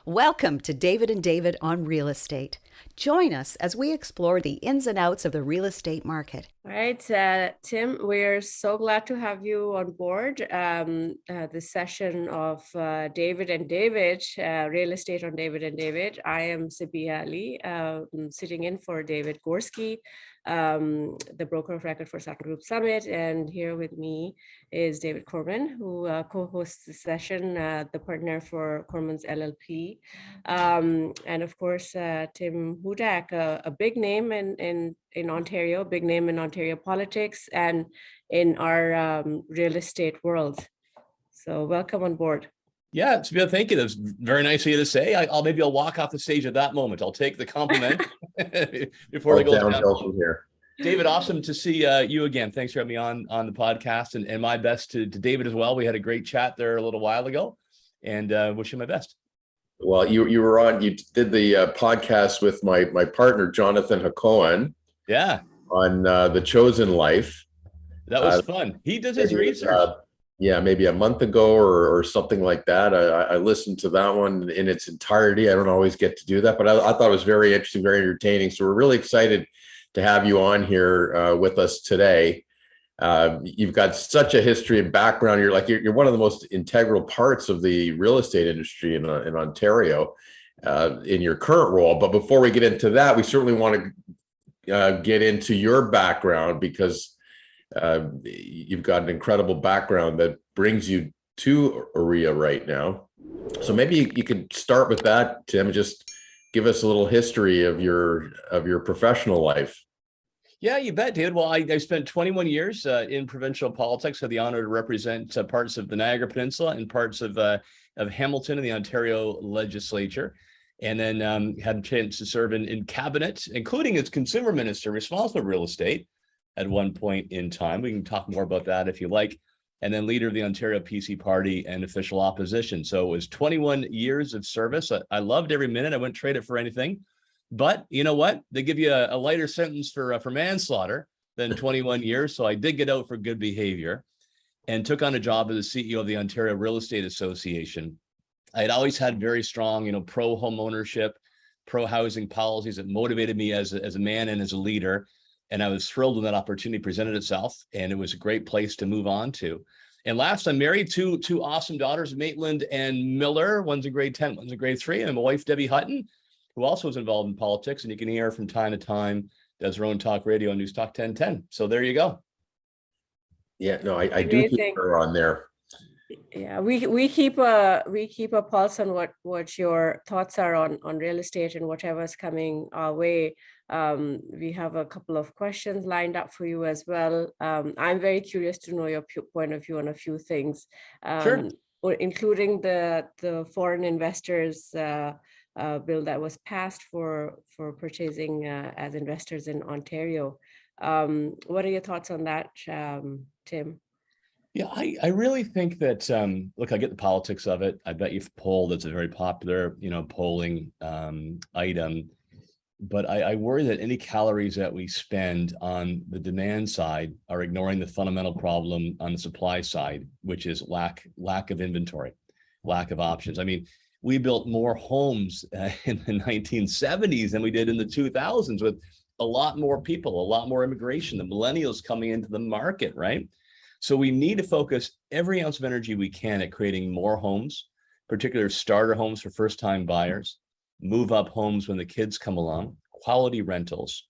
Welcome to David and David on Real Estate. Join us as we explore the ins and outs of the real estate market. All right, Tim, we're so glad to have you on board this session of David and David, Real Estate on David and David. I am Sabiha Ali, sitting in for David Gorski, the broker of record for Sutton Summit. And here with me is David Korman, who co-hosts the session, the partner for Kormans LLP. And of course, Tim Hudak, a big name in Ontario, big name in Ontario politics and in our real estate world. So welcome on board. Yeah, Sabiha, thank you. That's very nice of you to say. I'll walk off the stage at that moment. I'll take the compliment before I go downhill from here. David, awesome to see you again. Thanks for having me on the podcast, and my best to David as well. We had a great chat there a little while ago, and wish you my best. Well, you did the podcast with my partner Jonathan Hakohen. Yeah, on The Chosen Life. That was fun. He does his research. Maybe a month ago or something like that. I listened to that one in its entirety. I don't always get to do that, but I thought it was very interesting, very entertaining. So we're really excited to have you on here with us today. You've got such a history and background. You're one of the most integral parts of the real estate industry in Ontario in your current role. But before we get into that, we certainly want to get into your background, because you've got an incredible background that brings you to OREA right now. So maybe you could start with that, Tim. Just give us a little history of your professional life. Yeah, you bet, David. Well, I spent 21 years in provincial politics. Had the honor to represent parts of the Niagara Peninsula and parts of Hamilton in the Ontario legislature. And then had a chance to serve in cabinet, including as consumer minister responsible for real estate at one point in time. We can talk more about that if you like. And then leader of the Ontario PC party and official opposition. So it was 21 years of service. I loved every minute. I wouldn't trade it for anything. But you know what? They give you a lighter sentence for manslaughter than 21 years. So I did get out for good behavior and took on a job as the CEO of the Ontario Real Estate Association. I had always had very strong, pro home ownership, pro housing policies that motivated me as a man and as a leader. And I was thrilled when that opportunity presented itself, and it was a great place to move on to. And last, I'm married to two awesome daughters, Maitland and Miller. One's in grade 10, one's in grade 3. And my wife, Debbie Hutton, who also is involved in politics, and you can hear her from time to time, does her own talk radio on News Talk 1010. So there you go. Yeah, no, I do keep her on there. Yeah, we keep a pulse on what your thoughts are on real estate and whatever's coming our way. We have a couple of questions lined up for you as well. I'm very curious to know your point of view on a few things, Sure. Including the foreign investors bill that was passed for purchasing as investors in Ontario. What are your thoughts on that, Tim? Yeah, I really think that, look, I get the politics of it. I bet you've polled. It's a very popular, polling item. But I worry that any calories that we spend on the demand side are ignoring the fundamental problem on the supply side, which is lack of inventory, lack of options. I mean, we built more homes in the 1970s than we did in the 2000s, with a lot more people, a lot more immigration, the millennials coming into the market, right? So we need to focus every ounce of energy we can at creating more homes, particular starter homes for first-time buyers, move up homes when the kids come along, quality rentals.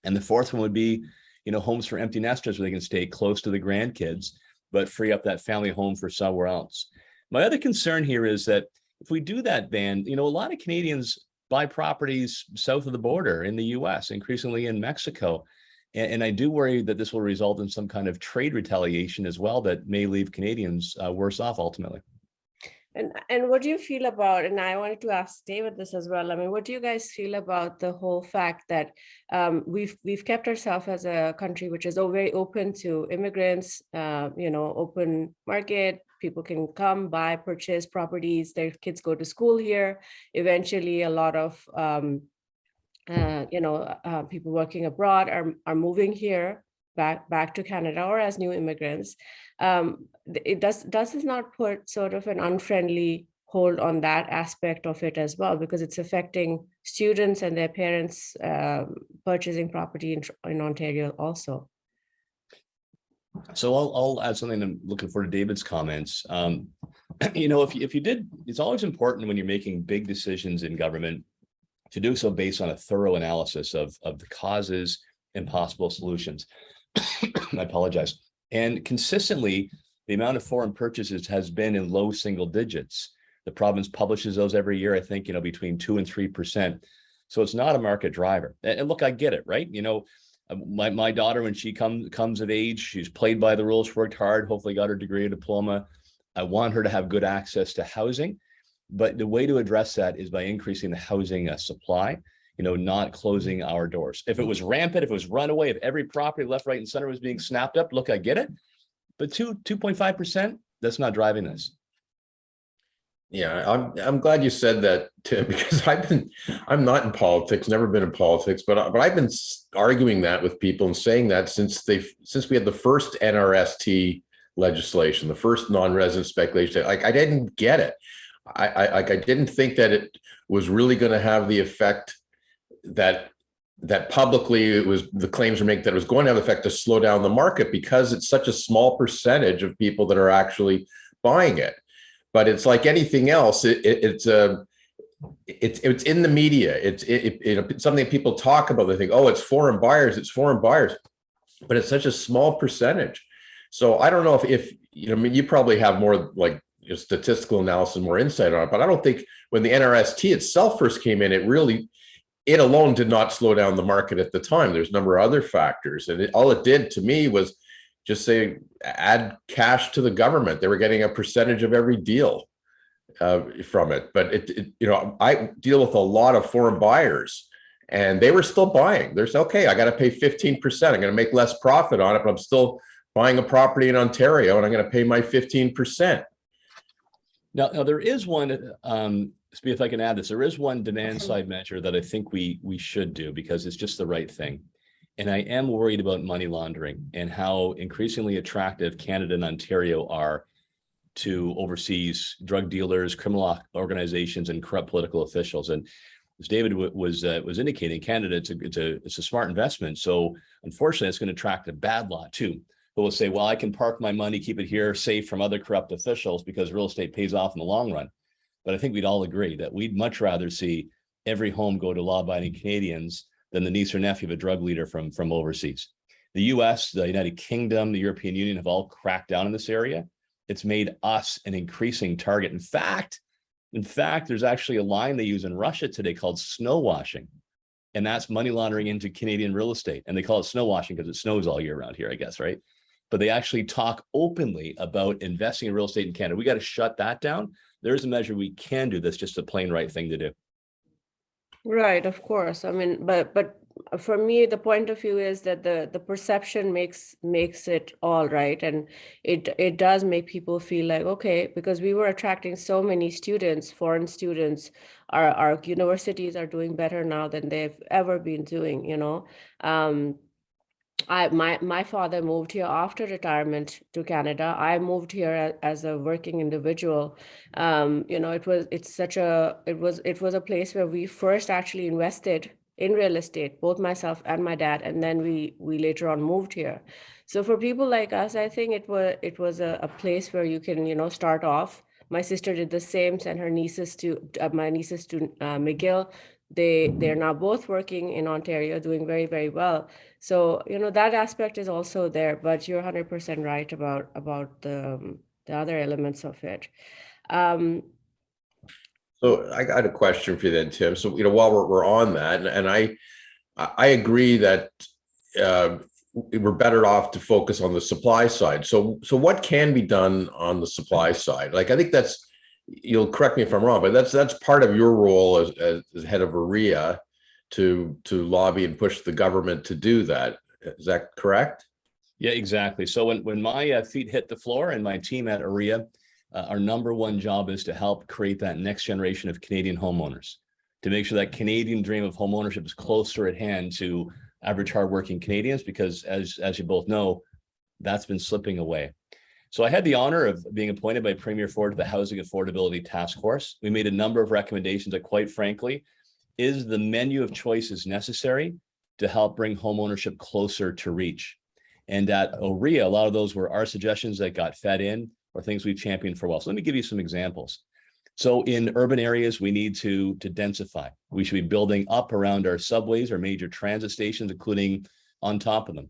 And the fourth one would be, homes for empty nesters where they can stay close to the grandkids, but free up that family home for somewhere else. My other concern here is that if we do that, Van, a lot of Canadians buy properties south of the border in the US, increasingly in Mexico. And I do worry that this will result in some kind of trade retaliation as well that may leave Canadians worse off ultimately. And what do you feel about, and I wanted to ask David this as well, I mean, what do you guys feel about the whole fact that we've kept ourselves as a country which is very open to immigrants, open market, people can come, buy, purchase properties, their kids go to school here. Eventually, a lot of, people working abroad are moving here back to Canada or as new immigrants. Does this not put sort of an unfriendly hold on that aspect of it as well, because it's affecting students and their parents purchasing property in Ontario also. So I'll add something. I'm looking forward to David's comments. If you did, it's always important when you're making big decisions in government to do so based on a thorough analysis of the causes and possible solutions. I apologize. And consistently, the amount of foreign purchases has been in low single digits. The province publishes those every year, I think, between 2% and 3%. So it's not a market driver. And look, I get it, right? My daughter, when she comes of age, she's played by the rules, worked hard, hopefully got her degree or diploma. I want her to have good access to housing. But the way to address that is by increasing the housing supply, not closing our doors. If it was rampant, if it was runaway, if every property left, right, and center was being snapped up, look, I get it. But 2.5%, that's not driving this. Yeah, I'm glad you said that, Tim, because I'm not in politics, never been in politics, but I've been arguing that with people and saying that since we had the first NRST legislation, the first non-resident speculation. Like, I didn't get it. I didn't think that it was really going to have the effect that publicly it was, the claims were making that it was going to have the effect to slow down the market, because it's such a small percentage of people that are actually buying it. But it's like anything else. It's in the media. It's something people talk about. They think, oh, it's foreign buyers. It's foreign buyers, but it's such a small percentage. So I don't know if you probably have more like statistical analysis, more insight on it. But I don't think when the NRST itself first came in, it alone did not slow down the market at the time. There's a number of other factors, and all it did to me was just say add cash to the government. They were getting a percentage of every deal from it. But I deal with a lot of foreign buyers, and they were still buying. They're saying, okay, I got to pay 15%. I'm going to make less profit on it, but I'm still buying a property in Ontario, and I'm going to pay my 15%. Now there is one. If I can add this, there is one demand side measure that I think we should do, because it's just the right thing. And I am worried about money laundering and how increasingly attractive Canada and Ontario are to overseas drug dealers, criminal organizations, and corrupt political officials. And as David was indicating, Canada, it's a smart investment. So unfortunately, it's going to attract a bad lot too. Who will say, well, I can park my money, keep it here, safe from other corrupt officials, because real estate pays off in the long run. But I think we'd all agree that we'd much rather see every home go to law-abiding Canadians than the niece or nephew of a drug leader from overseas. The US, the United Kingdom, the European Union have all cracked down in this area. It's made us an increasing target. In fact, there's actually a line they use in Russia today called snow washing. And that's money laundering into Canadian real estate. And they call it snow washing because it snows all year around here, I guess, right? But they actually talk openly about investing in real estate in Canada. We got to shut that down. There's a measure we can do that's just a plain right thing to do. Right, of course. I mean, but for me, the point of view is that the perception makes it all right, and it does make people feel like, okay, because we were attracting so many students, foreign students. Our universities are doing better now than they've ever been doing. My father moved here after retirement to Canada. I moved here as a working individual. It was a place where we first actually invested in real estate, both myself and my dad, and then we later on moved here. So for people like us, I think it was a place where you can start off. My sister did the same, sent her nieces to my nieces to McGill. They're now both working in Ontario, doing very, very well. So that aspect is also there, but you're 100% right about the other elements of it. So I got a question for you then, Tim. So while we're on that, and I agree that we're better off to focus on the supply side. So what can be done on the supply side? Like, I think you'll correct me if I'm wrong, but that's part of your role as head of OREA to lobby and push the government to do that. Is that correct? Yeah, exactly. So when my feet hit the floor and my team at OREA, our number one job is to help create that next generation of Canadian homeowners, to make sure that Canadian dream of homeownership is closer at hand to average hardworking Canadians, because as you both know, that's been slipping away. So I had the honor of being appointed by Premier Ford to the Housing Affordability Task Force. We made a number of recommendations that, quite frankly, is the menu of choices necessary to help bring homeownership closer to reach. And at OREA, a lot of those were our suggestions that got fed in or things we've championed for a while. So let me give you some examples. So in urban areas, we need to densify. We should be building up around our subways, our major transit stations, including on top of them.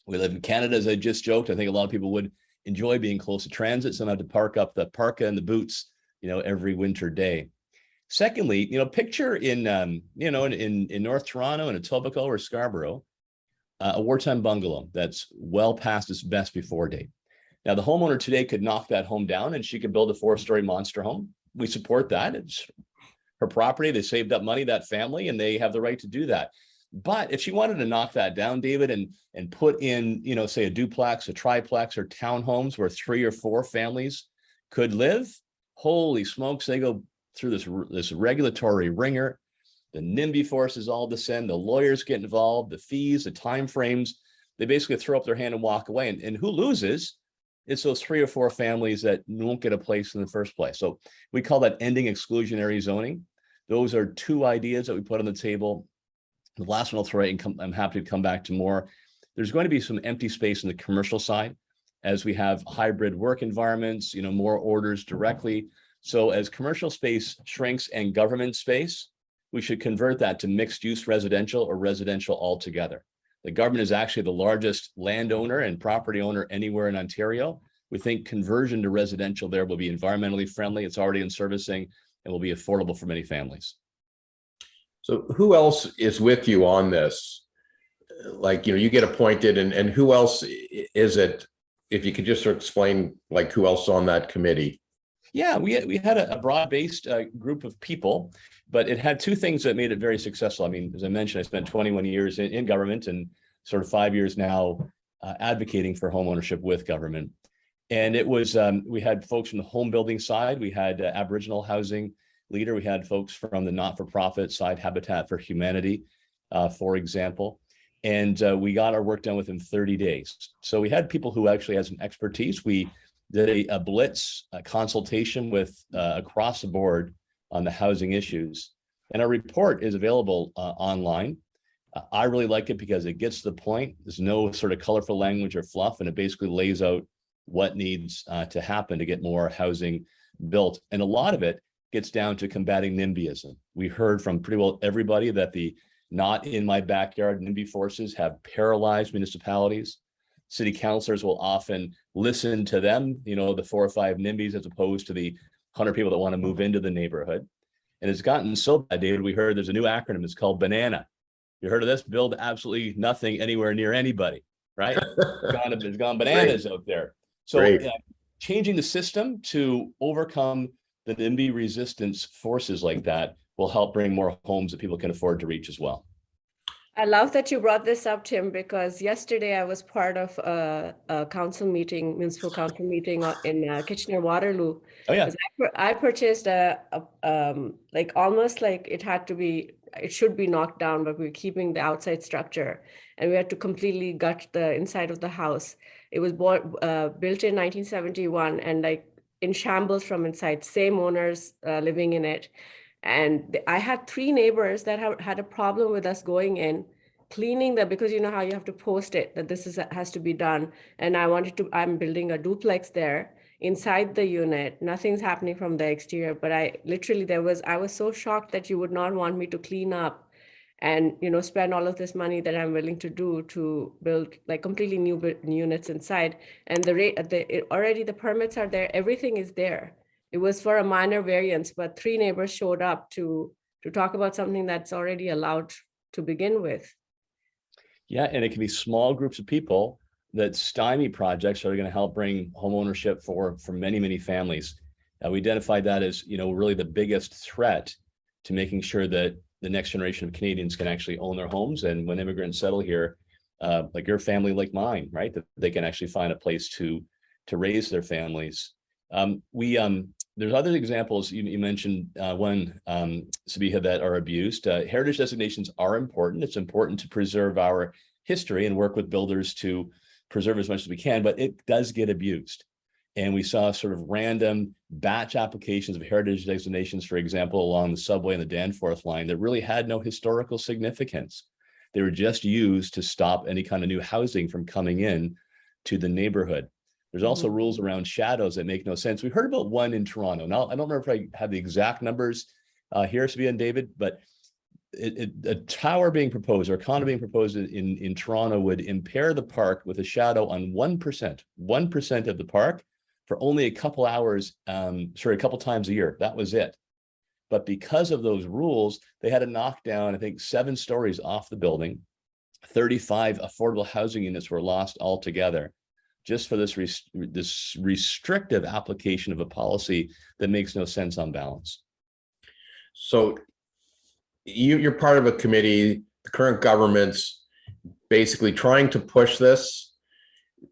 We live in Canada, as I just joked. I think a lot of people would enjoy being close to transit. Some have to park up the parka and the boots, every winter day. Secondly, picture in North Toronto, in Etobicoke or Scarborough, a wartime bungalow that's well past its best before date. Now, the homeowner today could knock that home down and she could build a 4-story monster home. We support that. It's her property. They saved up money, that family, and they have the right to do that. But if she wanted to knock that down, David, and put in, say a duplex, a triplex, or townhomes where 3 or 4 families could live, holy smokes, they go through this regulatory ringer. The NIMBY forces all descend, the lawyers get involved, the fees, the timeframes. They basically throw up their hand and walk away. And who loses? It's those 3 or 4 families that won't get a place in the first place. So we call that ending exclusionary zoning. Those are 2 ideas that we put on the table. The last one I'll throw out, and I'm happy to come back to more. There's going to be some empty space in the commercial side as we have hybrid work environments, more orders directly. So as commercial space shrinks and government space, we should convert that to mixed use residential or residential altogether. The government is actually the largest landowner and property owner anywhere in Ontario. We think conversion to residential there will be environmentally friendly. It's already in servicing and will be affordable for many families. So who else is with you on this? Like, you get appointed and who else is it? If you could just sort of explain like who else on that committee. Yeah, we had a broad-based group of people, but it had 2 things that made it very successful. I mean, as I mentioned, I spent 21 years in government and sort of 5 years now advocating for homeownership with government. And it was, we had folks from the home building side, we had Aboriginal housing leader, we had folks from the not-for-profit side, Habitat for Humanity, for example. And we got our work done within 30 days. So we had people who actually had some expertise. We did a blitz consultation with across the board on the housing issues. And our report is available online. I really like it because it gets to the point. There's no sort of colorful language or fluff, and it basically lays out what needs to happen to get more housing built. And a lot of it gets down to combating NIMBYism. We heard from pretty well everybody that the not in my backyard NIMBY forces have paralyzed municipalities. City councilors will often listen to them, the 4 or 5 NIMBYs as opposed to the 100 people that want to move into the neighborhood. And it's gotten so bad, David, we heard there's a new acronym. It's called BANANA. You heard of this? Build absolutely nothing anywhere near anybody, right? It's gone bananas out there. So changing the system to overcome the NIMBY resistance forces like that will help bring more homes that people can afford to reach as well. I love that you brought this up, Tim, because yesterday I was part of a council meeting, municipal council meeting in Kitchener-Waterloo. Oh yeah. I purchased like almost like it should be knocked down, but we're keeping the outside structure, and we had to completely gut the inside of the house. It was built in 1971 and like in shambles from inside, same owners living in it. And I had 3 neighbors that had a problem with us going in, cleaning that, because you know how you have to post it that this has to be done. And I'm building a duplex there inside the unit. Nothing's happening from the exterior, but I was so shocked that you would not want me to clean up and, spend all of this money that I'm willing to do to build like completely new units inside. And already the permits are there. Everything is there. It was for a minor variance, but 3 neighbors showed up to talk about something that's already allowed to begin with. Yeah, and it can be small groups of people that stymie projects that are going to help bring homeownership for many, many families. We identified that as, really the biggest threat to making sure that the next generation of Canadians can actually own their homes. And when immigrants settle here, like your family, like mine, right, that they can actually find a place to raise their families. There's other examples you mentioned, one, Sabiha, that are abused. Heritage designations are important. It's important to preserve our history and work with builders to preserve as much as we can, but it does get abused. And we saw sort of random batch applications of heritage designations, for example, along the subway and the Danforth line that really had no historical significance. They were just used to stop any kind of new housing from coming in to the neighborhood. There's also rules around shadows that make no sense. We heard about one in Toronto. Now, I don't remember if I have the exact numbers here, Sabiha and David, but a tower being proposed or a condo being proposed in Toronto would impair the park with a shadow on 1% of the park for only a couple hours, a couple times a year. That was it. But because of those rules, they had to knock down, I think, 7 stories off the building. 35 affordable housing units were lost altogether, just for this restrictive application of a policy that makes no sense on balance. So you're part of a committee, the current government's basically trying to push this.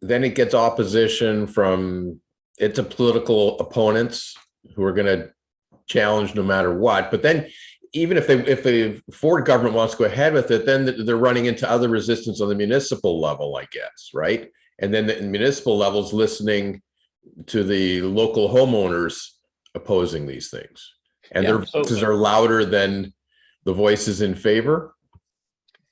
Then it gets opposition from its political opponents who are going to challenge no matter what. But then even if the Ford government wants to go ahead with it, then they're running into other resistance on the municipal level, I guess, right? And then the municipal level is listening to the local homeowners opposing these things. And their voices are louder than the voices in favor.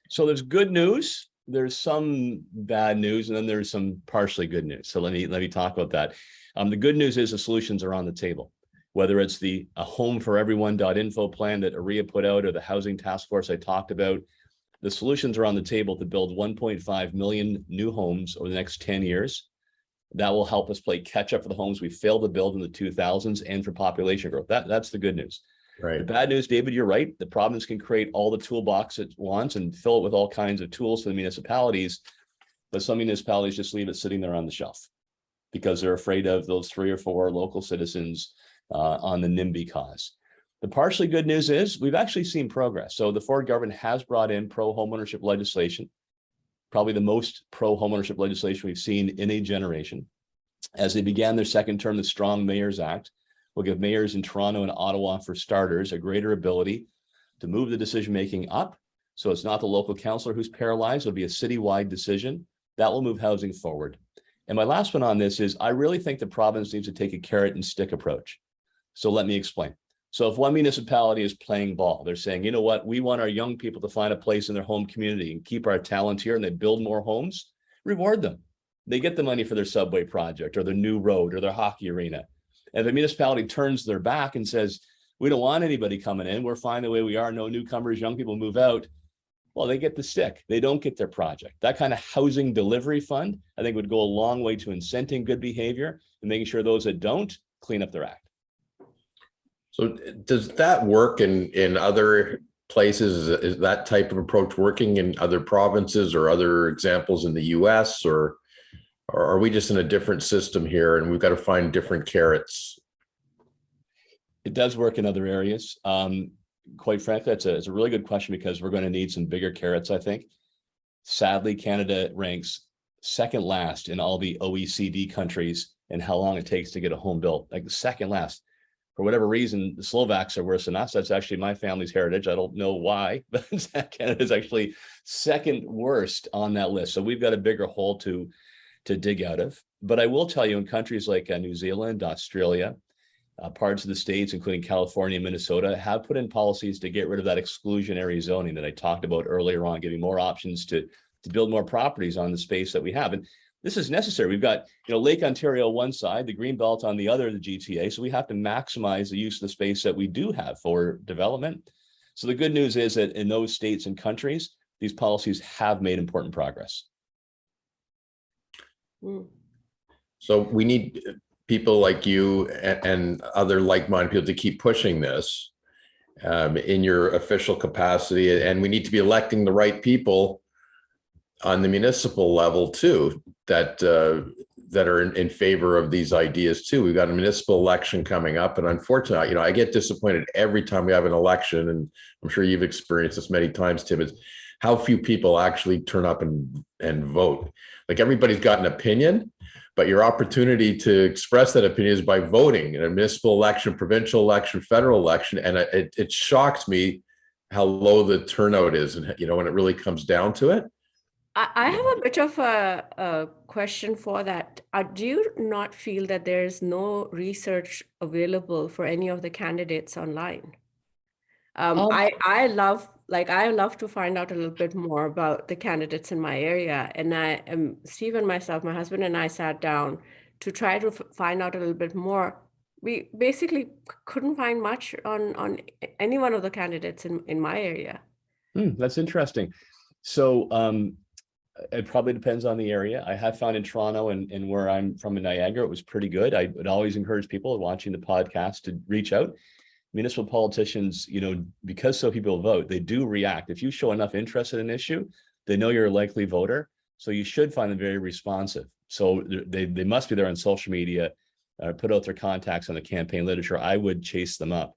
So there's good news, there's some bad news, and then there's some partially good news. So let me talk about that. The good news is the solutions are on the table. Whether it's a home for everyone.info plan that OREA put out or the housing task force I talked about, the solutions are on the table to build 1.5 million new homes over the next 10 years. That will help us play catch up for the homes we failed to build in the 2000s and for population growth. That's the good news. Right. The bad news, David, you're right. The province can create all the toolbox it wants and fill it with all kinds of tools for the municipalities, but some municipalities just leave it sitting there on the shelf because they're afraid of those 3 or 4 local citizens on the NIMBY cause. The partially good news is we've actually seen progress. So the Ford government has brought in pro-homeownership legislation, probably the most pro-homeownership legislation we've seen in a generation. As they began their second term, the Strong Mayors Act will give mayors in Toronto and Ottawa, for starters, a greater ability to move the decision-making up. So it's not the local councillor who's paralyzed. It'll be a citywide decision that will move housing forward. And my last one on this is I really think the province needs to take a carrot and stick approach. So let me explain. So if one municipality is playing ball, they're saying, you know what, we want our young people to find a place in their home community and keep our talent here, and they build more homes, reward them. They get the money for their subway project or their new road or their hockey arena. And if the municipality turns their back and says, we don't want anybody coming in, we're fine the way we are, no newcomers, young people move out, well, they get the stick. They don't get their project. That kind of housing delivery fund, I think, would go a long way to incenting good behavior and making sure those that don't clean up their act. So does that work in other places? Is that type of approach working in other provinces or other examples in the US, or are we just in a different system here and we've got to find different carrots? It does work in other areas. Quite frankly, it's a really good question because we're going to need some bigger carrots, I think. Sadly, Canada ranks second last in all the OECD countries in how long it takes to get a home built, like second last. For whatever reason, the Slovaks are worse than us. That's actually my family's heritage. I don't know why, but Canada is actually second worst on that list. So we've got a bigger hole to dig out of. But I will tell you, in countries like New Zealand, Australia, parts of the states, including California and Minnesota, have put in policies to get rid of that exclusionary zoning that I talked about earlier on, giving more options to build more properties on the space that we have. And this is necessary. We've got, Lake Ontario one side, the Greenbelt on the other, the GTA. So we have to maximize the use of the space that we do have for development. So the good news is that in those states and countries, these policies have made important progress. So we need people like you and other like-minded people to keep pushing this in your official capacity. And we need to be electing the right people on the municipal level too, that are in favor of these ideas too. We've got a municipal election coming up, and unfortunately, I get disappointed every time we have an election, and I'm sure you've experienced this many times, Tim, is how few people actually turn up and vote. Like, everybody's got an opinion, but your opportunity to express that opinion is by voting in a municipal election, provincial election, federal election. And it shocks me how low the turnout is, and when it really comes down to it. I have a bit of a question for that. Do you not feel that there's no research available for any of the candidates online? Um, I love to find out a little bit more about the candidates in my area. And Steve and myself, my husband and I sat down to try to find out a little bit more. We basically couldn't find much on any one of the candidates in my area. that's interesting. So it probably depends on the area. I have found in Toronto and where I'm from in Niagara, it was pretty good. I would always encourage people watching the podcast to reach out. Municipal politicians, because so people vote, they do react. If you show enough interest in an issue, they know you're a likely voter. So you should find them very responsive. So they must be there on social media, put out their contacts on the campaign literature. I would chase them up.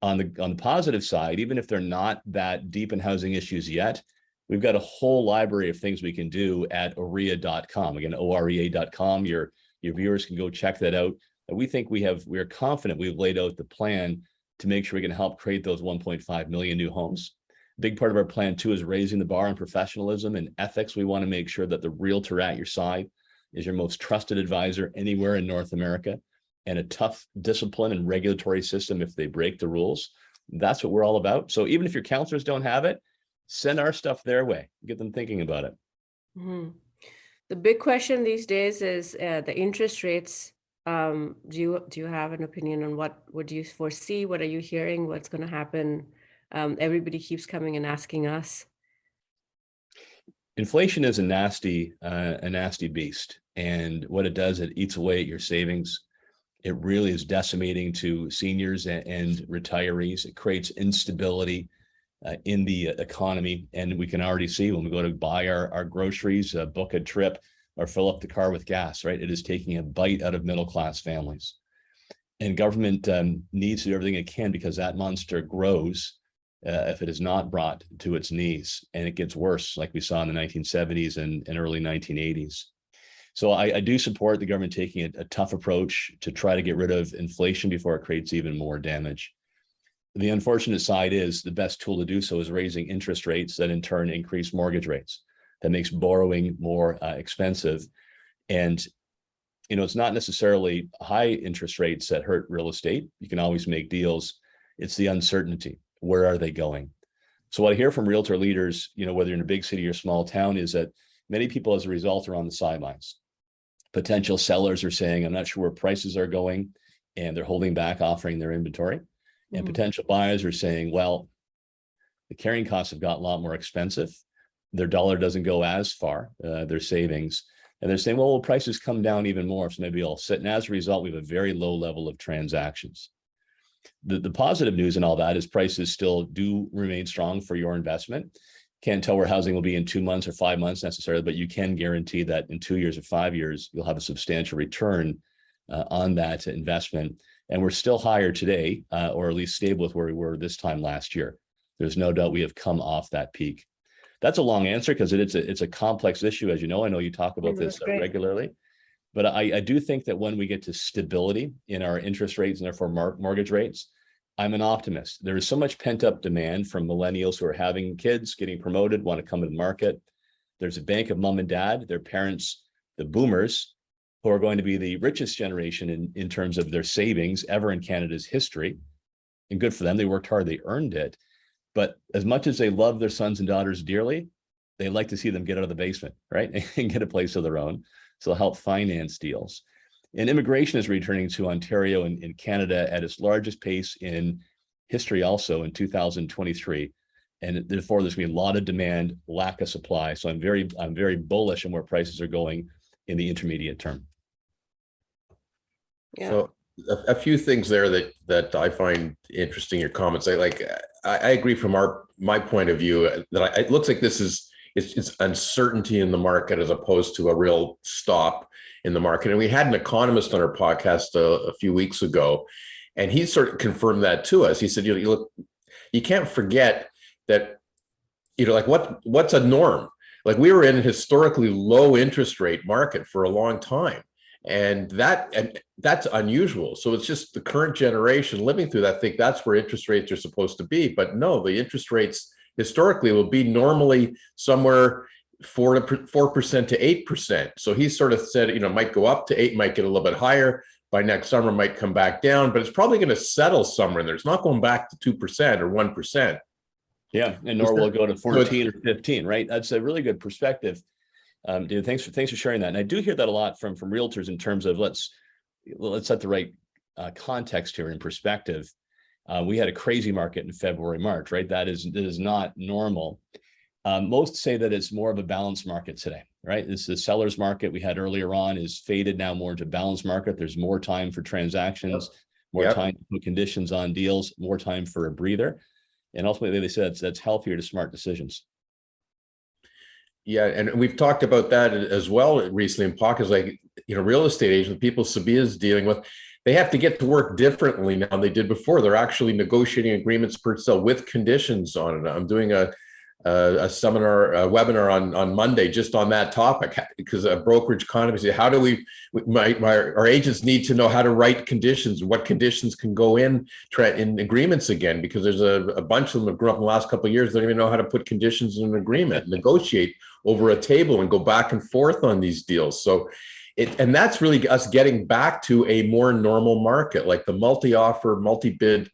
On the positive side, even if they're not that deep in housing issues yet, we've got a whole library of things we can do at OREA.com. Again, OREA.com. Your viewers can go check that out. We think we are confident we've laid out the plan to make sure we can help create those 1.5 million new homes. A big part of our plan too is raising the bar on professionalism and ethics. We want to make sure that the realtor at your side is your most trusted advisor anywhere in North America, and a tough discipline and regulatory system if they break the rules. That's what we're all about. So even if your counselors don't have it, send our stuff their way, get them thinking about it. Mm-hmm. The big question these days is the interest rates. Do you have an opinion on what do you foresee? What are you hearing? What's going to happen? Everybody keeps coming and asking us. Inflation is a nasty beast, and what it does, it eats away at your savings. It really is decimating to seniors and retirees. It creates instability in the economy, and we can already see when we go to buy our groceries, book a trip, or fill up the car with gas, right? It is taking a bite out of middle-class families. And government needs to do everything it can, because that monster grows if it is not brought to its knees, and it gets worse, like we saw in the 1970s and early 1980s. So I do support the government taking a tough approach to try to get rid of inflation before it creates even more damage. The unfortunate side is the best tool to do so is raising interest rates that in turn increase mortgage rates. That makes borrowing more expensive. And, it's not necessarily high interest rates that hurt real estate. You can always make deals. It's the uncertainty. Where are they going? So what I hear from realtor leaders, whether you're in a big city or small town, is that many people as a result are on the sidelines. Potential sellers are saying, I'm not sure where prices are going, and they're holding back offering their inventory. Mm-hmm. And potential buyers are saying, well, the carrying costs have got a lot more expensive. Their dollar doesn't go as far, their savings. And they're saying, well, will prices come down even more? So maybe I'll sit. And as a result, we have a very low level of transactions. The positive news in all that is prices still do remain strong for your investment. Can't tell where housing will be in 2 months or 5 months necessarily, but you can guarantee that in 2 years or 5 years, you'll have a substantial return on that investment. And we're still higher today, or at least stable with where we were this time last year. There's no doubt we have come off that peak. That's a long answer because it's a complex issue, as you know. I know you talk about this regularly, but I do think that when we get to stability in our interest rates and therefore mortgage rates, I'm an optimist. There is so much pent up demand from millennials who are having kids, getting promoted, want to come to the market. There's a bank of mom and dad, their parents, the boomers, who are going to be the richest generation in terms of their savings ever in Canada's history. And good for them. They worked hard, they earned it. But as much as they love their sons and daughters dearly, they like to see them get out of the basement, right? And get a place of their own. So they'll help finance deals. And immigration is returning to Ontario and Canada at its largest pace in history also in 2023. And therefore, there's going to be a lot of demand, lack of supply. So I'm very bullish on where prices are going in the intermediate term. Yeah. So a few things there that I find interesting, your comments. I agree from my point of view that it looks like it's uncertainty in the market as opposed to a real stop in the market. And we had an economist on our podcast a few weeks ago, and he sort of confirmed that to us. He said, you can't forget that, what's a norm? Like, we were in a historically low interest rate market for a long time. And that's unusual. So it's just the current generation living through that. I think that's where interest rates are supposed to be. But no, the interest rates historically will be normally somewhere 4% to 8%. So he sort of said, might go up to 8, might get a little bit higher by next summer, might come back down, but it's probably going to settle somewhere in there. It's not going back to 2% or 1%. Yeah, and nor will go to 14 or 15, right? That's a really good perspective. Dude, thanks for sharing that. And I do hear that a lot from realtors in terms of let's set the right context here in perspective. We had a crazy market in February, March, right? That is not normal. Most say that it's more of a balanced market today, right? This the seller's market we had earlier on is faded now more into balanced market. There's more time for transactions, more time to put conditions on deals, more time for a breather. And ultimately, they said that's healthier to smart decisions. Yeah, and we've talked about that as well recently in pockets, like, real estate agents, people Sabiha's dealing with, they have to get to work differently now than they did before. They're actually negotiating agreements per sale with conditions on it. I'm doing a webinar on Monday just on that topic, because a brokerage economist, how do our agents need to know how to write conditions, what conditions can go in agreements again, because there's a bunch of them that grew up in the last couple of years, don't even know how to put conditions in an agreement, negotiate over a table and go back and forth on these deals. So and that's really us getting back to a more normal market. Like the multi-offer, multi-bid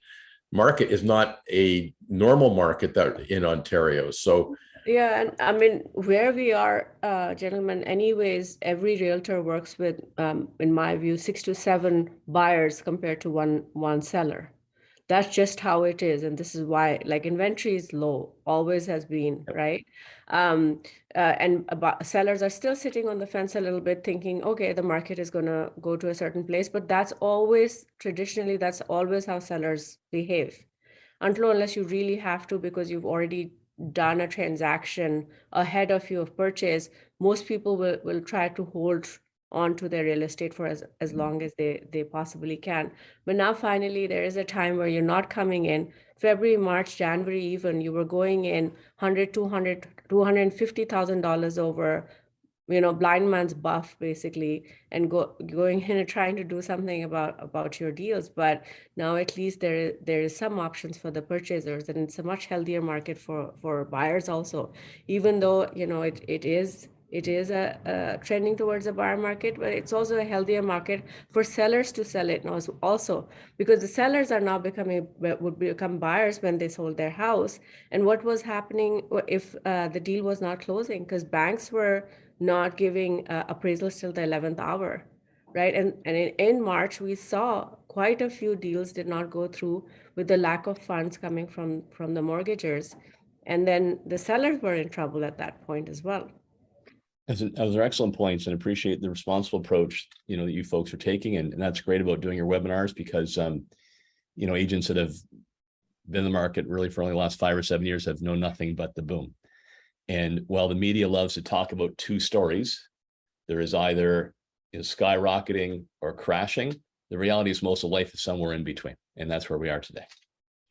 market is not a normal market that in Ontario. So yeah, and I mean, where we are, gentlemen, anyways, every realtor works with, in my view, 6 to 7 buyers compared to one seller. That's just how it is. And this is why, like, inventory is low, always has been, right? Sellers are still sitting on the fence a little bit thinking, okay, the market is going to go to a certain place, but that's always, traditionally, that's always how sellers behave. Unless you really have to, because you've already done a transaction ahead of you of purchase, most people will try to hold on to their real estate for as long as they possibly can. But now finally there is a time where you're not coming in. February, March, January, even you were going in $250,000 over, blind man's buff basically, and going in and trying to do something about your deals. But now at least there is some options for the purchasers, and it's a much healthier market for buyers also, even though it is a trending towards a buyer market, but it's also a healthier market for sellers to sell it now also, because the sellers are now would become buyers when they sold their house. And what was happening if the deal was not closing, because banks were not giving appraisals till the 11th hour, right? And in March, we saw quite a few deals did not go through with the lack of funds coming from the mortgagers. And then the sellers were in trouble at that point as well. Those are excellent points, and appreciate the responsible approach, that you folks are taking. And that's great about doing your webinars, because, agents that have been in the market really for only the last 5 or 7 years have known nothing but the boom. And while the media loves to talk about 2 stories, there is either skyrocketing or crashing. The reality is most of life is somewhere in between. And that's where we are today.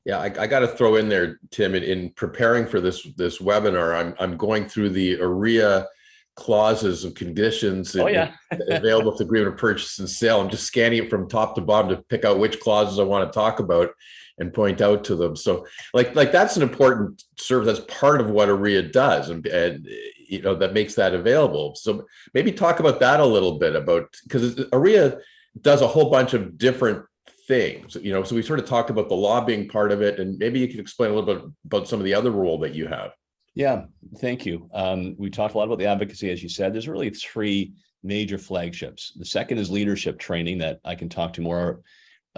Yeah, I got to throw in there, Tim, in preparing for this webinar, I'm going through the OREA clauses of conditions available with the agreement of purchase and sale. I'm just scanning it from top to bottom to pick out which clauses I want to talk about and point out to them. So like that's an important service. That's part of what OREA does, and that makes that available. So maybe talk about that a little bit, because OREA does a whole bunch of different things, so we sort of talked about the lobbying part of it, and maybe you can explain a little bit about some of the other role that you have. Yeah, thank you. We talked a lot about the advocacy, as you said. There's really 3 major flagships. The second is leadership training, that I can talk to more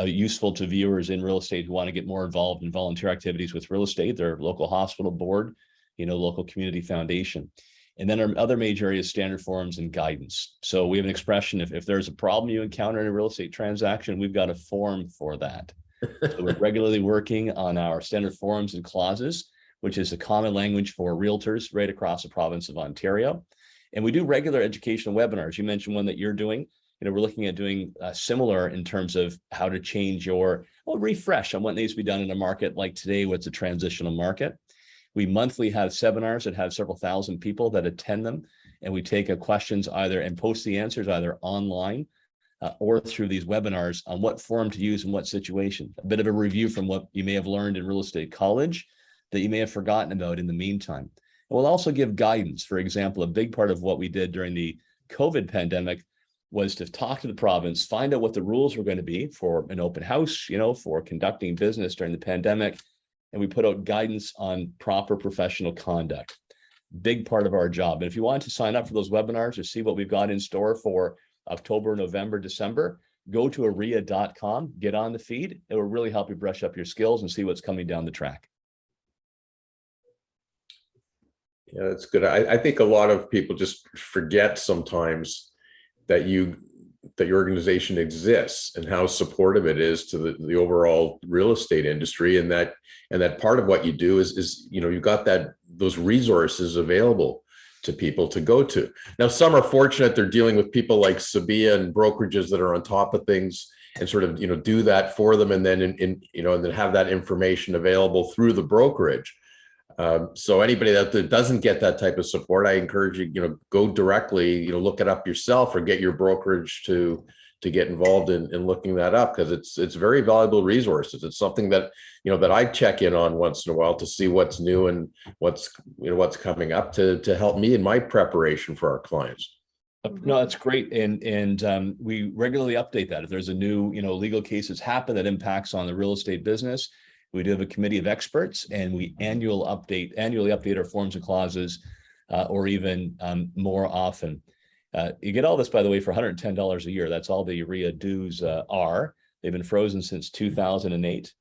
useful to viewers in real estate who want to get more involved in volunteer activities with real estate, their local hospital board, local community foundation. And then our other major area is standard forms and guidance. So we have an expression, if there's a problem you encounter in a real estate transaction, we've got a form for that. So we're regularly working on our standard forms and clauses, which is the common language for realtors right across the province of Ontario. And we do regular educational webinars. You mentioned one that you're doing. We're looking at doing similar in terms of how to change your refresh on what needs to be done in a market like today, what's a transitional market. We monthly have seminars that have several thousand people that attend them, and we take questions and post the answers either online or through these webinars on what form to use in what situation. A bit of a review from what you may have learned in real estate college that you may have forgotten about in the meantime. We'll also give guidance. For example, a big part of what we did during the COVID pandemic was to talk to the province, find out what the rules were going to be for an open house, for conducting business during the pandemic. And we put out guidance on proper professional conduct. Big part of our job. And if you want to sign up for those webinars or see what we've got in store for October, November, December, go to OREA.com, get on the feed. It will really help you brush up your skills and see what's coming down the track. Yeah, that's good. I think a lot of people just forget sometimes that your organization exists and how supportive it is to the overall real estate industry, and that part of what you do is you've got those resources available to people to go to. Now, some are fortunate; they're dealing with people like Sabiha and brokerages that are on top of things and sort of do that for them, and then and then have that information available through the brokerage. So anybody that doesn't get that type of support, I encourage you, go directly, look it up yourself or get your brokerage to get involved in looking that up, because it's very valuable resources. It's something that, that I check in on once in a while to see what's new and what's coming up to help me in my preparation for our clients. No, that's great. And we regularly update that. If there's a new, legal case that's happened that impacts on the real estate business, we do have a committee of experts, and we annually update our forms and clauses, or even more often. You get all this, by the way, for $110 a year. That's all the OREA dues are. They've been frozen since 2008.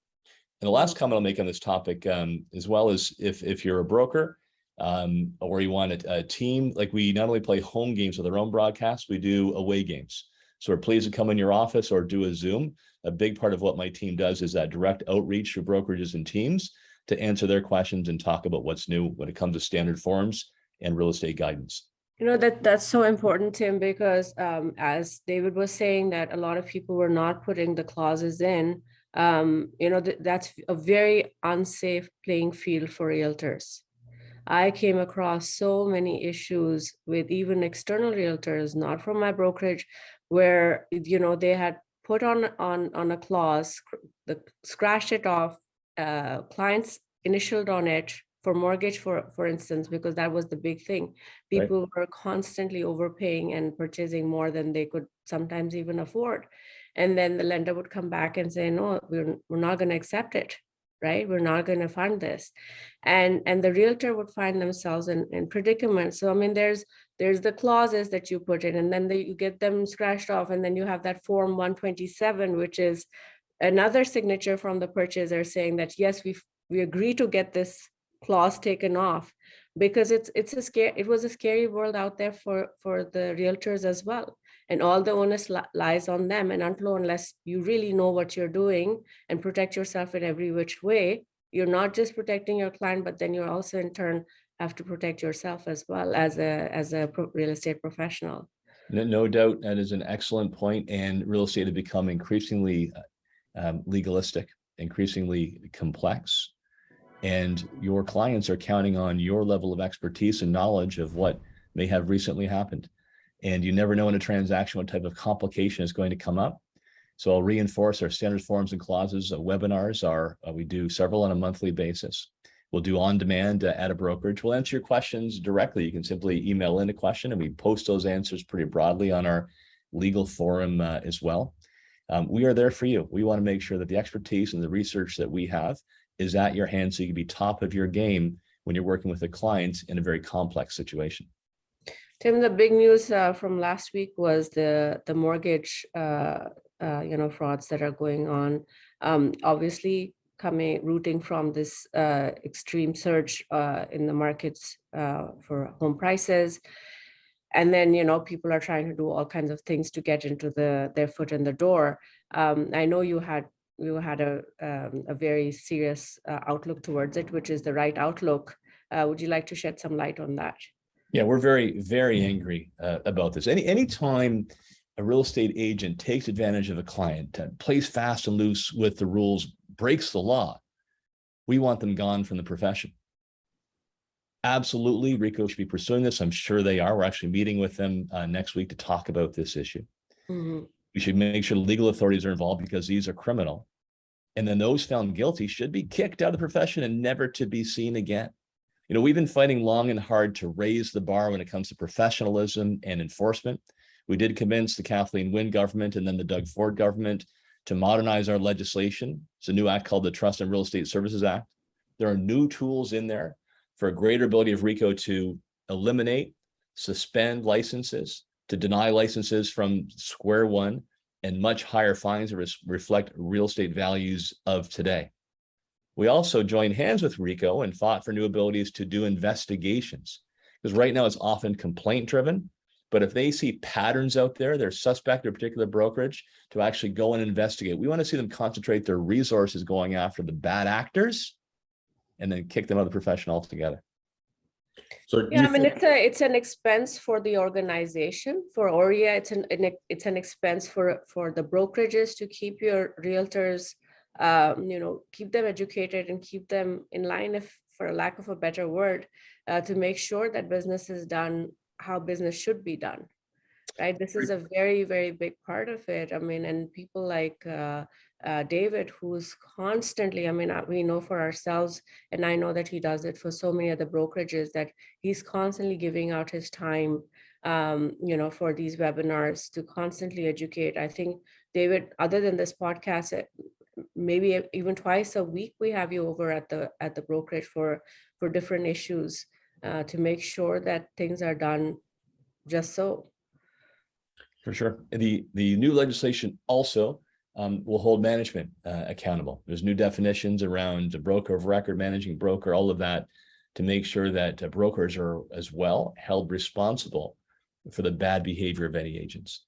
And the last comment I'll make on this topic, as well as if you're a broker, or you want a team, like we not only play home games with our own broadcast, we do away games. So we're pleased to come in your office or do a Zoom. A big part of what my team does is that direct outreach to brokerages and teams to answer their questions and talk about what's new when it comes to standard forms and real estate guidance. That's so important, Tim, because as David was saying, that a lot of people were not putting the clauses in. That's a very unsafe playing field for realtors. I came across so many issues with even external realtors, not from my brokerage, where they had put on a clause, scratched it off, clients initialed on it for mortgage, for instance, because that was the big thing. People Right. were constantly overpaying and purchasing more than they could sometimes even afford. And then the lender would come back and say, no, we're not going to accept it. Right? We're not going to fund this. And the realtor would find themselves in predicament. So, I mean, there's the clauses that you put in, and then you get them scratched off. And then you have that form 127, which is another signature from the purchaser saying that, yes, we agree to get this clause taken off, because it was a scary world out there for the realtors as well. And all the onus lies on them. And unless you really know what you're doing and protect yourself in every which way, you're not just protecting your client, but then you also in turn have to protect yourself as well as a real estate professional. No doubt, that is an excellent point. And real estate has become increasingly legalistic, increasingly complex. And your clients are counting on your level of expertise and knowledge of what may have recently happened. And you never know in a transaction what type of complication is going to come up. So I'll reinforce our standard forms and clauses. Webinars we do several on a monthly basis. We'll do on demand at a brokerage. We'll answer your questions directly. You can simply email in a question, and we post those answers pretty broadly on our legal forum as well. We are there for you. We want to make sure that the expertise and the research that we have is at your hands, so you can be top of your game when you're working with a client in a very complex situation. Tim, the big news from last week was the mortgage frauds that are going on. Obviously, rooting from this extreme surge in the markets for home prices. And then, people are trying to do all kinds of things to get into their foot in the door. I know you had a very serious outlook towards it, which is the right outlook. Would you like to shed some light on that? Yeah, we're very, very angry about this. Anytime a real estate agent takes advantage of a client, plays fast and loose with the rules, breaks the law, we want them gone from the profession. Absolutely, RICO should be pursuing this. I'm sure they are. We're actually meeting with them next week to talk about this issue. Mm-hmm. We should make sure legal authorities are involved, because these are criminal. And then those found guilty should be kicked out of the profession and never to be seen again. We've been fighting long and hard to raise the bar when it comes to professionalism and enforcement. We did convince the Kathleen Wynne government and then the Doug Ford government to modernize our legislation. It's a new act called the Trust and Real Estate Services Act. There are new tools in there for a greater ability of RICO to eliminate, suspend licenses, to deny licenses from square one, and much higher fines that reflect real estate values of today. We also joined hands with RICO and fought for new abilities to do investigations, because right now it's often complaint driven. But if they see patterns out there, they're suspect or particular brokerage, to actually go and investigate. We want to see them concentrate their resources going after the bad actors and then kick them out of the profession altogether. So yeah, I mean, it's an expense for the organization. For OREA, it's an expense for the brokerages to keep your realtors, keep them educated and keep them in line, if for lack of a better word, to make sure that business is done how business should be done, right? This is a very, very big part of it. I mean, and people like David, who's constantly, I mean, we know for ourselves, and I know that he does it for so many other brokerages, that he's constantly giving out his time, for these webinars to constantly educate. I think, David, other than this podcast, maybe even twice a week, we have you over at the brokerage for different issues to make sure that things are done just so. For sure. The new legislation also will hold management accountable. There's new definitions around a broker of record, managing broker, all of that, to make sure that brokers are as well held responsible for the bad behavior of any agents.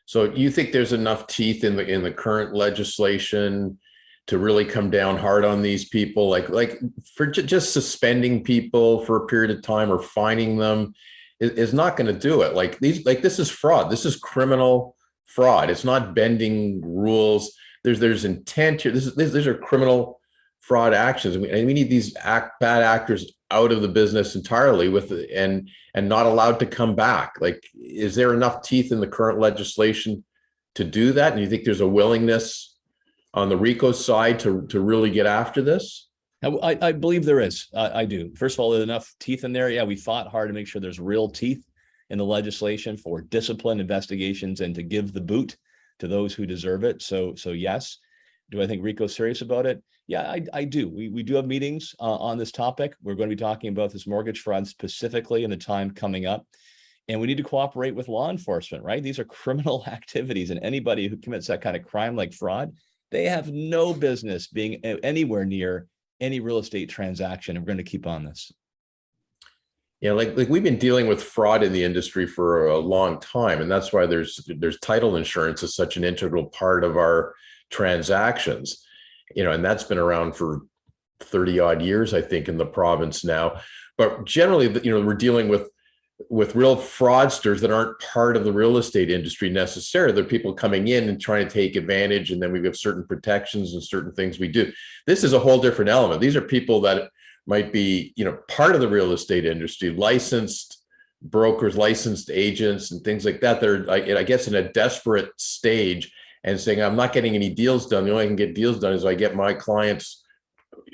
So you think there's enough teeth in the current legislation to really come down hard on these people, like for just suspending people for a period of time or fining them is not going to do it. This is fraud. This is criminal fraud. It's not bending rules. There's intent here. These are criminal fraud actions, and we need these bad actors out of the business entirely and not allowed to come back. Is there enough teeth in the current legislation to do that? And you think there's a willingness on the RICO side to really get after this? I believe there is. I do. First of all, there's enough teeth in there. Yeah, we fought hard to make sure there's real teeth in the legislation for discipline investigations and to give the boot to those who deserve it. So yes. Do I think RICO's serious about it? Yeah, I do. We do have meetings on this topic. We're going to be talking about this mortgage fraud specifically in the time coming up. And we need to cooperate with law enforcement, right? These are criminal activities, and anybody who commits that kind of crime like fraud, they have no business being anywhere near any real estate transaction. And we're going to keep on this. Yeah, like we've been dealing with fraud in the industry for a long time, and that's why there's title insurance is such an integral part of our transactions, and that's been around for 30 odd years, I think, in the province now. But generally, we're dealing with real fraudsters that aren't part of the real estate industry necessarily. They're people coming in and trying to take advantage, and then we have certain protections and certain things we do. This is a whole different element. These are people that might be, part of the real estate industry, licensed brokers, licensed agents, and things like that. They're, I guess, in a desperate stage and saying, I'm not getting any deals done. The only way I can get deals done is I get my client's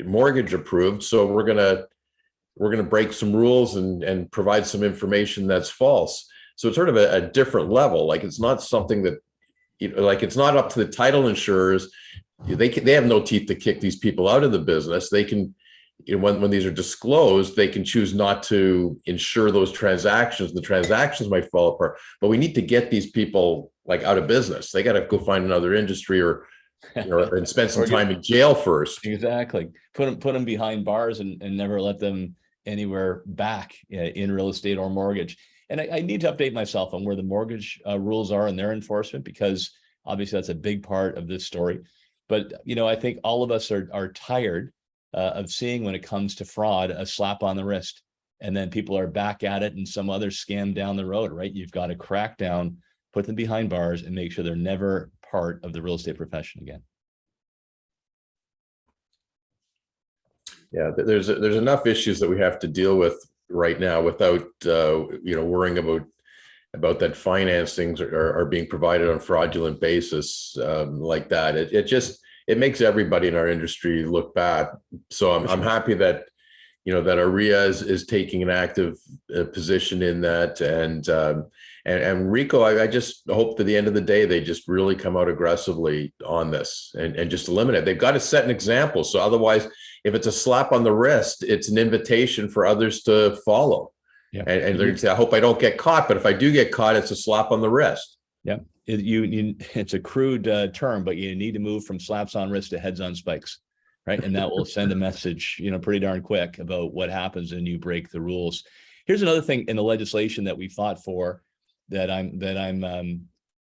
mortgage approved. So we're gonna break some rules and provide some information that's false. So it's sort of a different level. It's not something that, it's not up to the title insurers. They have no teeth to kick these people out of the business. They can, when these are disclosed, they can choose not to insure those transactions. The transactions might fall apart, but we need to get these people out of business. They got to go find another industry or and spend some time in jail first. Exactly. Put them behind bars and never let them anywhere back in real estate or mortgage. And I need to update myself on where the mortgage rules are and their enforcement, because obviously that's a big part of this story. But, I think all of us are tired of seeing, when it comes to fraud, a slap on the wrist, and then people are back at it and some other scam down the road, right? You've got to crack down, put them behind bars, and make sure they're never part of the real estate profession again. Yeah, there's enough issues that we have to deal with right now without worrying about that financings are being provided on a fraudulent basis like that. It makes everybody in our industry look bad. So I'm happy that that OREA is taking an active position in that, and RICO, I just hope to the end of the day they just really come out aggressively on this and just eliminate. They've got to set an example. So otherwise, if it's a slap on the wrist, it's an invitation for others to follow. Yeah. And they're going to say, I hope I don't get caught, but if I do get caught, it's a slap on the wrist. Yeah, it's a crude term, but you need to move from slaps on wrist to heads on spikes, right? And that will send a message, pretty darn quick about what happens when you break the rules. Here's another thing in the legislation that we fought for that I'm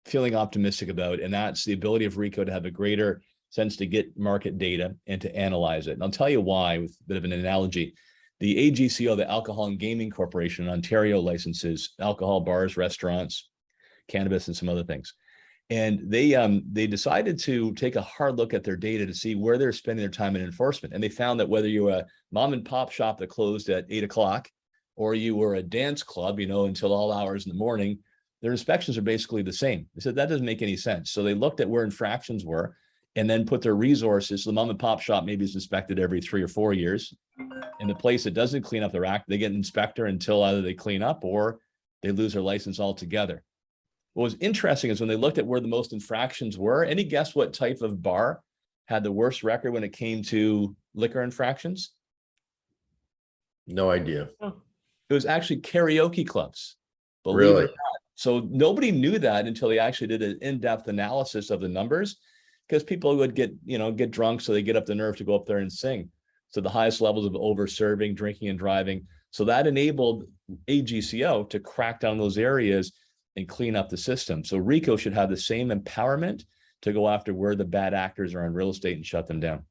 feeling optimistic about, and that's the ability of RICO to have a greater sense to get market data and to analyze it. And I'll tell you why with a bit of an analogy. The AGCO, the Alcohol and Gaming Corporation in Ontario, licenses alcohol bars, restaurants, cannabis, and some other things. And they decided to take a hard look at their data to see where they're spending their time in enforcement. And they found that whether you're a mom and pop shop that closed at 8 o'clock, or you were a dance club, until all hours in the morning, their inspections are basically the same. They said that doesn't make any sense. So they looked at where infractions were and then put their resources. So the mom and pop shop maybe is inspected every 3 or 4 years. And the place that doesn't clean up their act, they get an inspector until either they clean up or they lose their license altogether. What was interesting is when they looked at where the most infractions were, any guess what type of bar had the worst record when it came to liquor infractions? No idea. It was actually karaoke clubs. Really? It or not. So nobody knew that until they actually did an in-depth analysis of the numbers, because people would get drunk, so they get up the nerve to go up there and sing. So the highest levels of over-serving, drinking and driving. So that enabled AGCO to crack down those areas and clean up the system. So RICO should have the same empowerment to go after where the bad actors are in real estate and shut them down.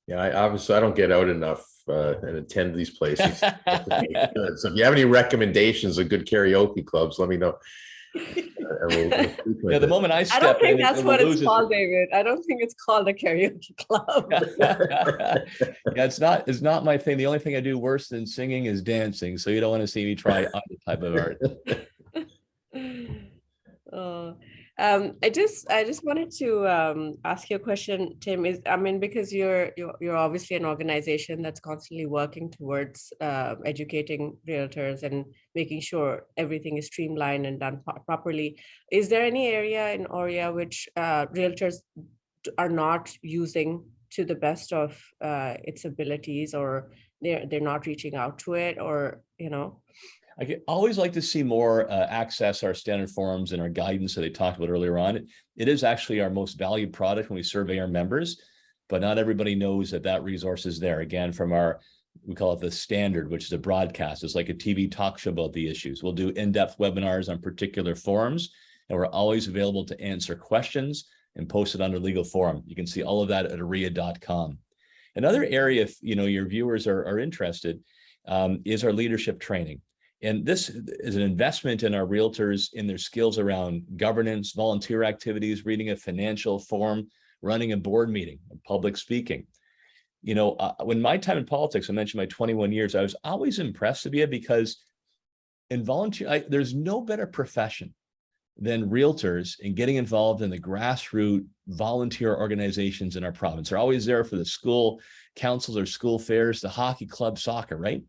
Yeah, I don't get out enough and attend these places. So if you have any recommendations of good karaoke clubs, let me know. Yeah, the moment I step in, I don't think that's what it's called, David. I don't think it's called a karaoke club. Yeah, it's not my thing. The only thing I do worse than singing is dancing. So you don't want to see me try other type of art. I just wanted to ask you a question, Tim. Because you're obviously an organization that's constantly working towards educating realtors and making sure everything is streamlined and done properly. Is there any area in OREA which realtors are not using to the best of its abilities, or they're not reaching out to it, or I always like to see more access our standard forms and our guidance that they talked about earlier on. It is actually our most valued product when we survey our members, but not everybody knows that resource is there. Again, from we call it the standard, which is a broadcast. It's like a TV talk show about the issues. We'll do in-depth webinars on particular forums, and we're always available to answer questions and post it under legal forum. You can see all of that at OREA.com. Another area, if your viewers are interested, is our leadership training. And this is an investment in our realtors in their skills around governance, volunteer activities, reading a financial form, running a board meeting, public speaking. When my time in politics, I mentioned my 21 years, I was always impressed, Sabiha, because in volunteer, there's no better profession than realtors in getting involved in the grassroots volunteer organizations in our province. They're always there for the school councils or school fairs, the hockey club, soccer, right?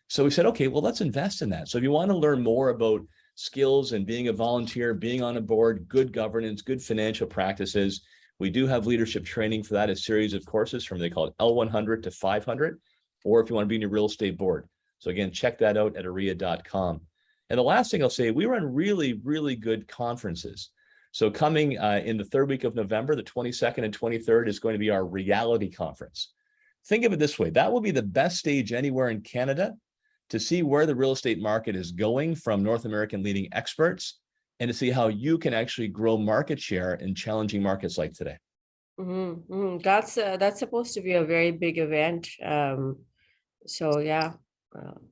So we said, okay, well, let's invest in that. So if you want to learn more about skills and being a volunteer, being on a board, good governance, good financial practices, we do have leadership training for that, a series of courses from, they call it L100 to 500, or if you want to be in your real estate board. So again, check that out at OREA.com. And the last thing I'll say, we run really, really good conferences. So coming in the third week of November, the 22nd and 23rd is going to be our reality conference. Think of it this way, that will be the best stage anywhere in Canada to see where the real estate market is going from North American leading experts, and to see how you can actually grow market share in challenging markets like today. Mm-hmm. That's supposed to be a very big event. So yeah.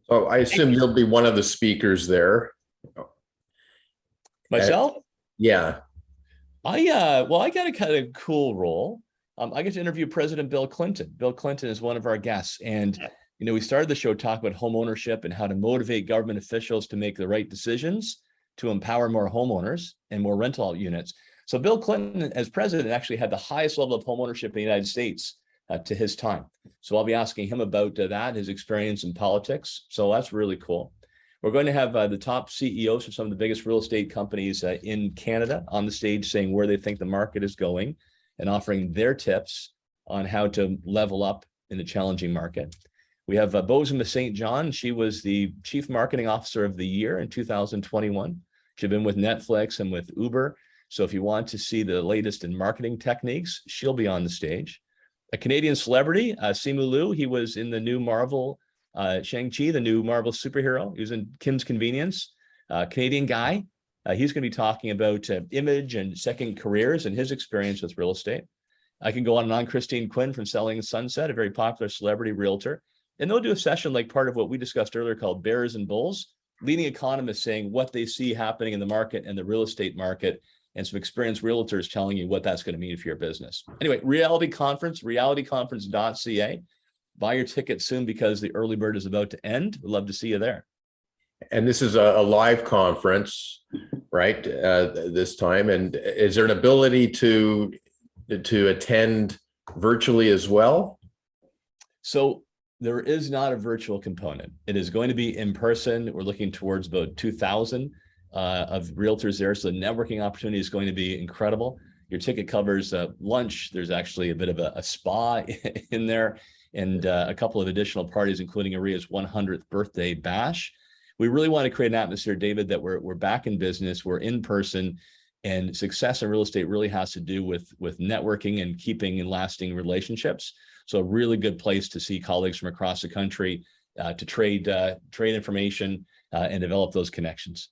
So I assume you'll be one of the speakers there. Myself? Yeah. I got a kind of cool role. I get to interview President Bill Clinton. Bill Clinton is one of our guests, and we started the show talking about home ownership and how to motivate government officials to make the right decisions to empower more homeowners and more rental units. So Bill Clinton, as president, actually had the highest level of home ownership in the United States to his time. So I'll be asking him about that, his experience in politics. So that's really cool. We're going to have the top CEOs from some of the biggest real estate companies in Canada on the stage saying where they think the market is going and offering their tips on how to level up in the challenging market. We have Bozoma St. John. She was the Chief Marketing Officer of the Year in 2021. She's been with Netflix and with Uber. So if you want to see the latest in marketing techniques, she'll be on the stage. A Canadian celebrity, Simu Liu, he was in the new Marvel Shang-Chi, the new Marvel superhero. He was in Kim's Convenience. Canadian guy. He's going to be talking about image and second careers and his experience with real estate. I can go on and on. Christine Quinn from Selling Sunset, a very popular celebrity realtor. And they'll do a session like part of what we discussed earlier called Bears and Bulls, leading economists saying what they see happening in the market and the real estate market, and some experienced realtors telling you what that's going to mean for your business. Anyway, Reality Conference, realityconference.ca. Buy your ticket soon because the early bird is about to end. We'd love to see you there. And this is a live conference, right? This time. And is there an ability to attend virtually as well? So there is not a virtual component. It is going to be in person. We're looking towards about 2,000 of realtors there. So the networking opportunity is going to be incredible. Your ticket covers lunch. There's actually a bit of a spa in there, and a couple of additional parties, including OREA's 100th birthday bash. We really want to create an atmosphere, David, that we're back in business, we're in person, and success in real estate really has to do with networking and keeping and lasting relationships. So a really good place to see colleagues from across the country to trade information and develop those connections.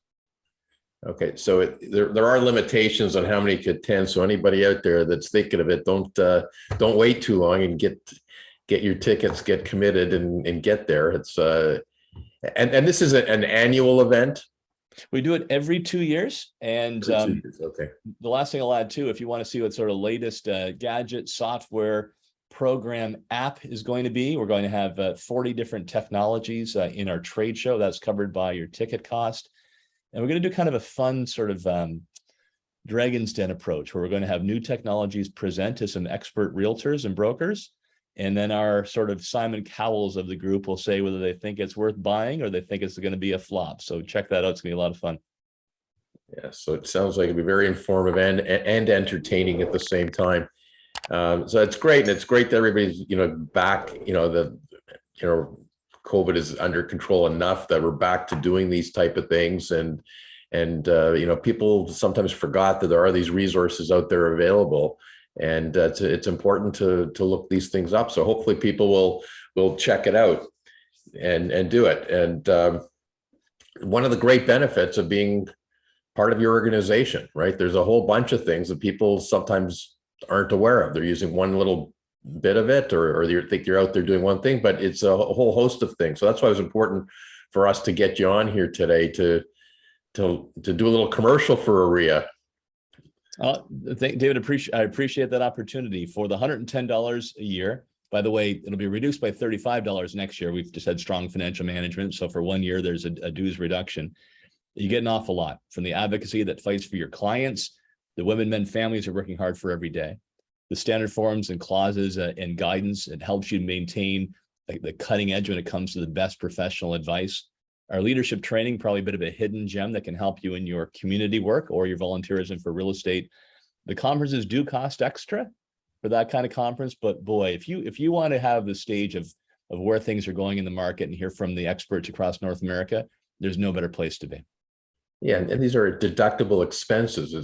Okay, so there are limitations on how many could attend. So anybody out there that's thinking of it, don't wait too long and get your tickets, get committed, and get there. It's and this is an annual event. We do it every 2 years. And okay. The last thing I'll add too, if you want to see what sort of latest gadget, software, program, app is going to be, we're going to have 40 different technologies in our trade show. That's covered by your ticket cost. And we're going to do kind of a fun sort of Dragon's Den approach, where we're going to have new technologies present to some expert realtors and brokers. And then our sort of Simon Cowells of the group will say whether they think it's worth buying or they think it's going to be a flop. So check that out. It's going to be a lot of fun. Yeah, so it sounds like it'd be very informative and entertaining at the same time. So it's great, and it's great that everybody's back. COVID is under control enough that we're back to doing these type of things, and people sometimes forgot that there are these resources out there available, and it's important to look these things up. So hopefully people will check it out and do it. And one of the great benefits of being part of your organization, right? There's a whole bunch of things that people sometimes aren't aware of. They're using one little bit of it, or you think you're out there doing one thing, but it's a whole host of things. So that's why it was important for us to get you on here today to do a little commercial for OREA. David, I appreciate that opportunity. For the $110 a year, by the way, it'll be reduced by $35 next year. We've just had strong financial management. So for 1 year, there's a dues reduction. You get an awful lot from the advocacy that fights for your clients, the women, men, families are working hard for every day, the standard forms and clauses and guidance. It helps you maintain the cutting edge when it comes to the best professional advice. Our leadership training, probably a bit of a hidden gem that can help you in your community work or your volunteerism for real estate. The conferences do cost extra for that kind of conference, but boy, if you want to have the stage of where things are going in the market and hear from the experts across North America, there's no better place to be. Yeah, and these are deductible expenses.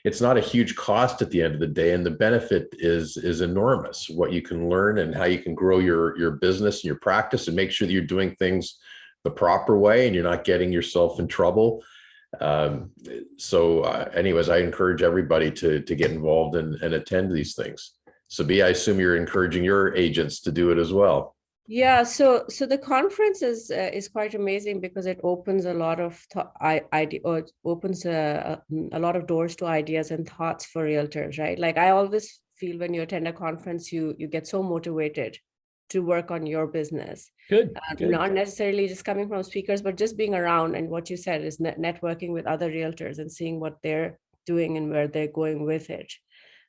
It's not a huge cost at the end of the day, and the benefit is enormous. What you can learn and how you can grow your business and your practice, and make sure that you're doing things the proper way and you're not getting yourself in trouble. Anyways, I encourage everybody to get involved and attend these things. Sabiha, I assume you're encouraging your agents to do it as well. Yeah, so the conference is quite amazing because it opens a lot of opens a lot of doors to ideas and thoughts for realtors, right? Like I always feel when you attend a conference, you get so motivated to work on your business. Good. Not necessarily just coming from speakers, but just being around, and what you said is networking with other realtors and seeing what they're doing and where they're going with it.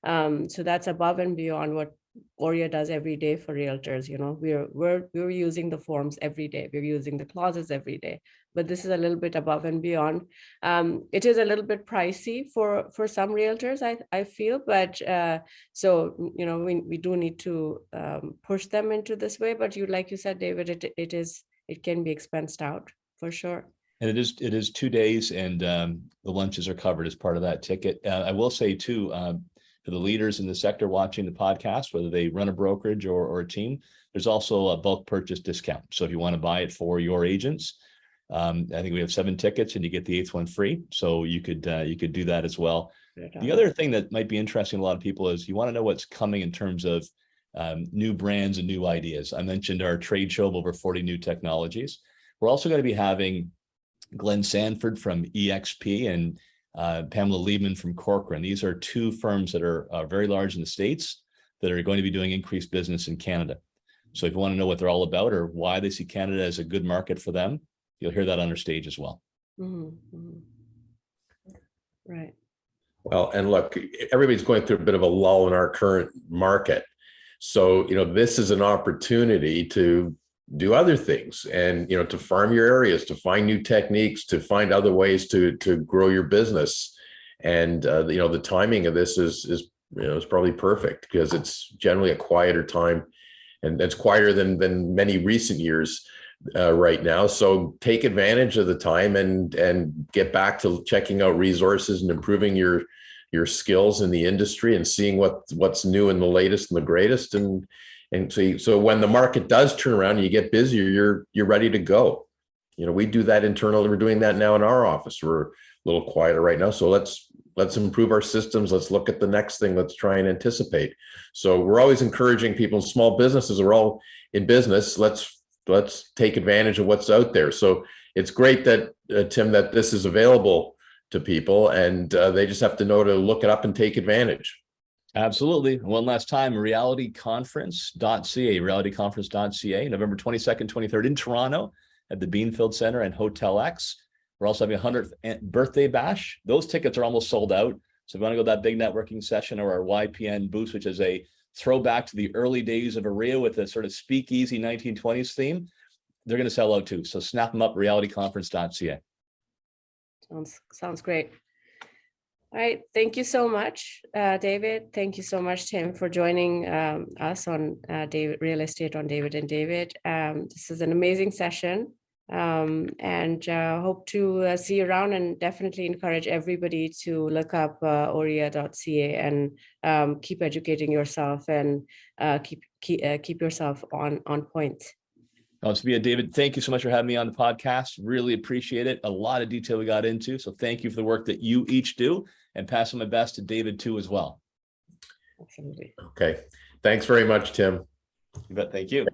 So that's above and beyond what OREA does every day for realtors. You know, we're using the forms every day. We're using the clauses every day, but this is a little bit above and beyond. It is a little bit pricey for some realtors, I feel, but so, you know, we do need to push them into this way. But like you said, David, it can be expensed out for sure. And it is 2 days, and the lunches are covered as part of that ticket. I will say too, for the leaders in the sector watching the podcast, whether they run a brokerage or a team, there's also a bulk purchase discount. So if you want to buy it for your agents, I think we have 7 tickets and you get the 8th one free. So you could do that as well. The other thing that might be interesting to a lot of people is you want to know what's coming in terms of new brands and new ideas. I mentioned our trade show of over 40 new technologies. We're also going to be having Glenn Sanford from EXP and Pamela Liebman from Corcoran. These are 2 firms that are very large in the States that are going to be doing increased business in Canada. So if you want to know what they're all about or why they see Canada as a good market for them, you'll hear that on our stage as well. Mm-hmm. Mm-hmm. Right. Well, and look, everybody's going through a bit of a lull in our current market. So, you know, this is an opportunity to do other things and, you know, to farm your areas, to find new techniques, to find other ways to grow your business. And, you know, the timing of this is, you know, is probably perfect because it's generally a quieter time, and it's quieter than many recent years right now. So take advantage of the time and get back to checking out resources and improving your skills in the industry and seeing what's new and the latest and the greatest. And so when the market does turn around and you get busier, you're ready to go. You know, we do that internally. We're doing that now in our office. We're a little quieter right now. So let's improve our systems. Let's look at the next thing. Let's try and anticipate. So we're always encouraging people, small businesses are all in business. Let's take advantage of what's out there. So it's great that, Tim, that this is available to people, and they just have to know to look it up and take advantage. Absolutely. One last time, realityconference.ca, realityconference.ca, November 22nd, 23rd in Toronto at the Beanfield Center and Hotel X. We're also having a 100th birthday bash. Those tickets are almost sold out. So if you want to go to that big networking session or our YPN booth, which is a throwback to the early days of OREA with a sort of speakeasy 1920s theme, they're going to sell out too. So snap them up, realityconference.ca. Sounds great. All right. Thank you so much, David. Thank you so much, Tim, for joining us on Real Estate on David and David. This is an amazing session, and hope to see you around, and definitely encourage everybody to look up OREA.ca and keep educating yourself and keep yourself on point. Sabiha, David, thank you so much for having me on the podcast. Really appreciate it. A lot of detail we got into. So thank you for the work that you each do, and pass on my best to David too as well. Absolutely. Okay. Thanks very much, Tim. You bet. Thank you.